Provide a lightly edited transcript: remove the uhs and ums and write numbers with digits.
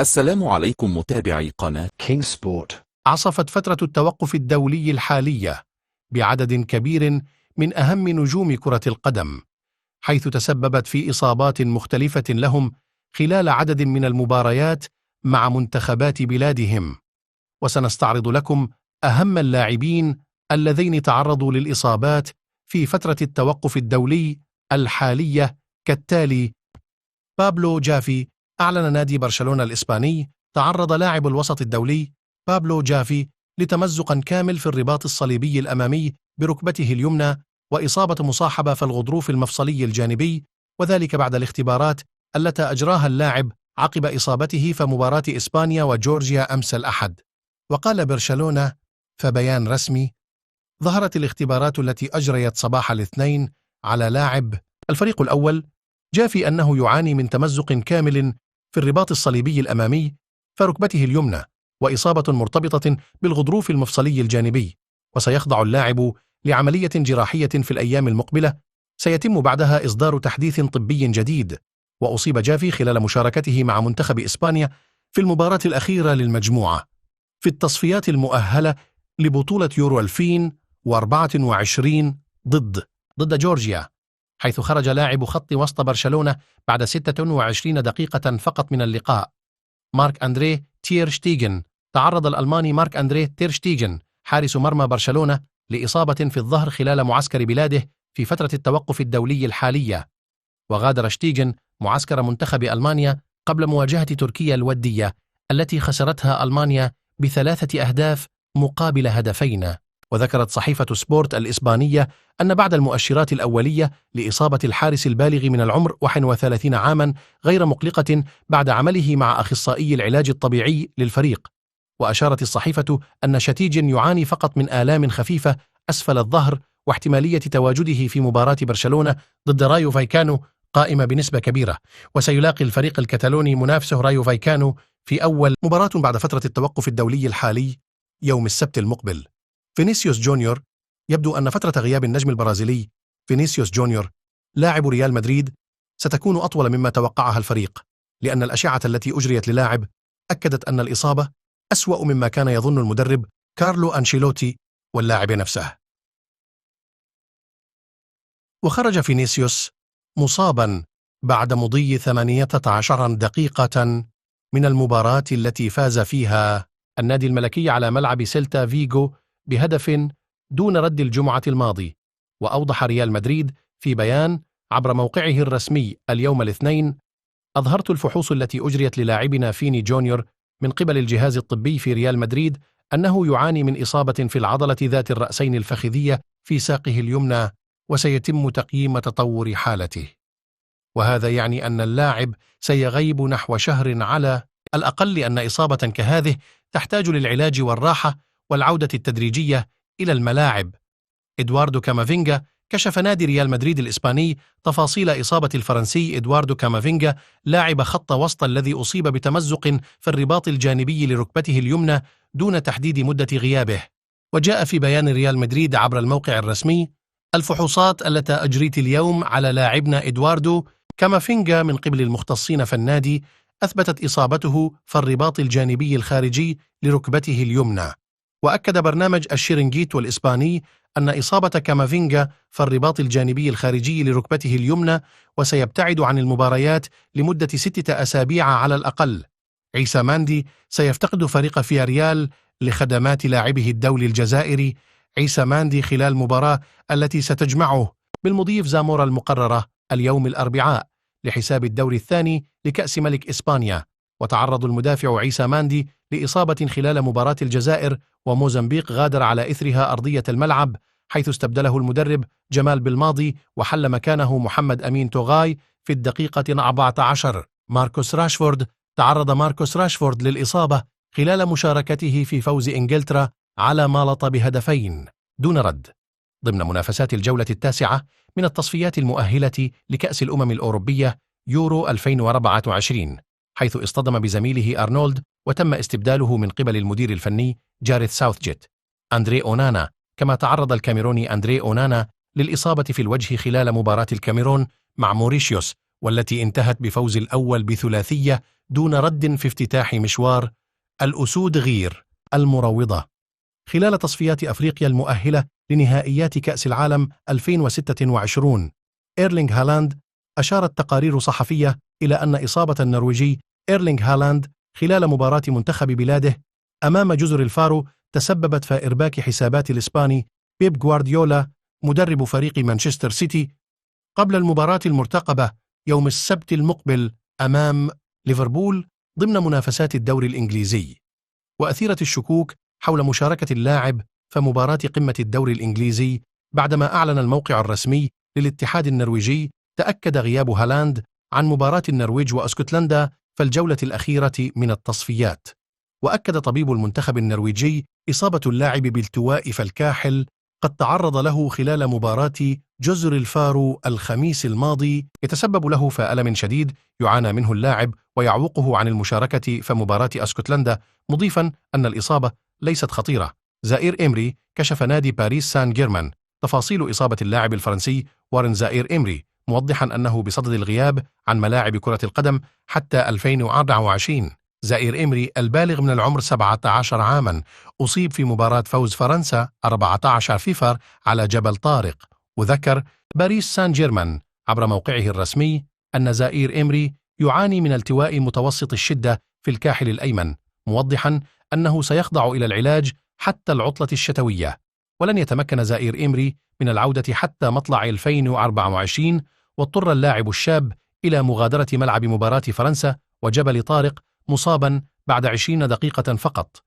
السلام عليكم متابعي قناة كينج سبورت. عصفت فترة التوقف الدولي الحالية بعدد كبير من أهم نجوم كرة القدم، حيث تسببت في إصابات مختلفة لهم خلال عدد من المباريات مع منتخبات بلادهم. وسنستعرض لكم أهم اللاعبين اللذين تعرضوا للإصابات في فترة التوقف الدولي الحالية كالتالي: بابلو جافي. أعلن نادي برشلونة الإسباني تعرض لاعب الوسط الدولي بابلو جافي لتمزق كامل في الرباط الصليبي الأمامي بركبته اليمنى وإصابة مصاحبة في الغضروف المفصلي الجانبي، وذلك بعد الاختبارات التي أجراها اللاعب عقب إصابته في مباراة إسبانيا وجورجيا أمس الأحد. وقال برشلونة في بيان رسمي: ظهرت الاختبارات التي أجريت صباح الاثنين على لاعب الفريق الأول جافي أنه يعاني من تمزق كامل في الرباط الصليبي الأمامي في ركبته اليمنى وإصابة مرتبطة بالغضروف المفصلي الجانبي، وسيخضع اللاعب لعملية جراحية في الأيام المقبلة سيتم بعدها إصدار تحديث طبي جديد. وأصيب جافي خلال مشاركته مع منتخب إسبانيا في المباراة الأخيرة للمجموعة في التصفيات المؤهلة لبطولة يورو 2024 ضد جورجيا، حيث خرج لاعب خط وسط برشلونة بعد 26 دقيقة فقط من اللقاء. مارك أندريه تير شتيغن. تعرض الألماني مارك أندريه تير شتيغن حارس مرمى برشلونة لإصابة في الظهر خلال معسكر بلاده في فترة التوقف الدولي الحالية، وغادر شتيغن معسكر منتخب ألمانيا قبل مواجهة تركيا الودية التي خسرتها ألمانيا ب3 أهداف مقابل هدفين. وذكرت صحيفة سبورت الإسبانية أن بعد المؤشرات الأولية لإصابة الحارس البالغ من العمر 31 عاما غير مقلقة بعد عمله مع أخصائي العلاج الطبيعي للفريق، وأشارت الصحيفة أن شتيجن يعاني فقط من آلام خفيفة أسفل الظهر، واحتمالية تواجده في مباراة برشلونة ضد رايو فايكانو قائمة بنسبة كبيرة، وسيلاقي الفريق الكتالوني منافسه رايو فايكانو في أول مباراة بعد فترة التوقف الدولي الحالي يوم السبت المقبل. فينيسيوس جونيور. يبدو أن فترة غياب النجم البرازيلي فينيسيوس جونيور لاعب ريال مدريد ستكون أطول مما توقعها الفريق، لأن الأشعة التي أجريت للاعب أكدت أن الإصابة أسوأ مما كان يظن المدرب كارلو أنشيلوتي واللاعب نفسه. وخرج فينيسيوس مصابا بعد مضي 18 دقيقة من المباراة التي فاز فيها النادي الملكي على ملعب سيلتا فيغو بهدف دون رد الجمعة الماضي. وأوضح ريال مدريد في بيان عبر موقعه الرسمي اليوم الاثنين: أظهرت الفحوص التي أجريت للاعبنا فيني جونيور من قبل الجهاز الطبي في ريال مدريد أنه يعاني من إصابة في العضلة ذات الرأسين الفخذية في ساقه اليمنى، وسيتم تقييم تطور حالته. وهذا يعني أن اللاعب سيغيب نحو شهر على الأقل، لأن إصابة كهذه تحتاج للعلاج والراحة والعودة التدريجية إلى الملاعب. إدواردو كامافينجا. كشف نادي ريال مدريد الإسباني تفاصيل إصابة الفرنسي إدواردو كامافينجا لاعب خط وسط الذي أصيب بتمزق في الرباط الجانبي لركبته اليمنى دون تحديد مدة غيابه. وجاء في بيان ريال مدريد عبر الموقع الرسمي: الفحوصات التي أجريت اليوم على لاعبنا إدواردو كامافينجا من قبل المختصين في النادي أثبتت إصابته في الرباط الجانبي الخارجي لركبته اليمنى. وأكد برنامج الشيرينغيتو الإسباني أن إصابة كامافينجا في الرباط الجانبي الخارجي لركبته اليمنى وسيبتعد عن المباريات لمدة 6 أسابيع على الأقل. عيسى ماندي سيفتقد فريق فياريال لخدمات لاعبه الدولي الجزائري عيسى ماندي خلال المباراة التي ستجمعه بالمضيف زامورا المقررة اليوم الأربعاء لحساب الدور الثاني لكأس ملك إسبانيا. وتعرض المدافع عيسى ماندي لإصابة خلال مباراة الجزائر وموزمبيق غادر على إثرها أرضية الملعب، حيث استبدله المدرب جمال بالماضي وحل مكانه محمد أمين توغاي في الدقيقة 14. ماركوس راشفورد. تعرض ماركوس راشفورد للإصابة خلال مشاركته في فوز إنجلترا على مالطا بهدفين دون رد ضمن منافسات الجولة 9 من التصفيات المؤهلة لكأس الأمم الأوروبية يورو 2024، حيث اصطدم بزميله أرنولد وتم استبداله من قبل المدير الفني جاريث ساوثجيت. أندري أونانا. كما تعرض الكاميروني أندري أونانا للإصابة في الوجه خلال مباراة الكاميرون مع موريشيوس والتي انتهت بفوز الأول بثلاثية دون رد في افتتاح مشوار الأسود غير المروضة. خلال تصفيات أفريقيا المؤهلة لنهائيات كأس العالم 2026، إيرلينغ هالاند أشارت تقارير صحفية إلى أن إصابة النرويجي إيرلينغ هالاند خلال مباراة منتخب بلاده أمام جزر الفارو تسببت في إرباك حسابات الإسباني بيب غوارديولا مدرب فريق مانشستر سيتي قبل المباراة المرتقبة يوم السبت المقبل أمام ليفربول ضمن منافسات الدوري الإنجليزي. وأثيرت الشكوك حول مشاركة اللاعب في مباراة قمة الدوري الإنجليزي بعدما أعلن الموقع الرسمي للاتحاد النرويجي تأكد غياب هالاند عن مباراة النرويج وأسكتلندا في الجولة الأخيرة من التصفيات. وأكد طبيب المنتخب النرويجي إصابة اللاعب بالتواء في الكاحل قد تعرض له خلال مباراة جزر الفارو الخميس الماضي، يتسبب له في ألم شديد يعانى منه اللاعب ويعوقه عن المشاركة في مباراة أسكتلندا، مضيفا أن الإصابة ليست خطيرة. زائير إمري كشف نادي باريس سان جيرمان تفاصيل إصابة اللاعب الفرنسي وارن زائير إمري، موضحا أنه بصدد الغياب عن ملاعب كرة القدم حتى 2024. زائير إمري البالغ من العمر 17 عاما أصيب في مباراة فوز فرنسا 14-0 على جبل طارق. وذكر باريس سان جيرمان عبر موقعه الرسمي أن زائير إمري يعاني من التواء متوسط الشدة في الكاحل الأيمن، موضحا أنه سيخضع إلى العلاج حتى العطلة الشتوية، ولن يتمكن زائير إمري من العودة حتى مطلع 2024. واضطر اللاعب الشاب إلى مغادرة ملعب مباراة فرنسا وجبل طارق مصابا بعد 20 دقيقة فقط.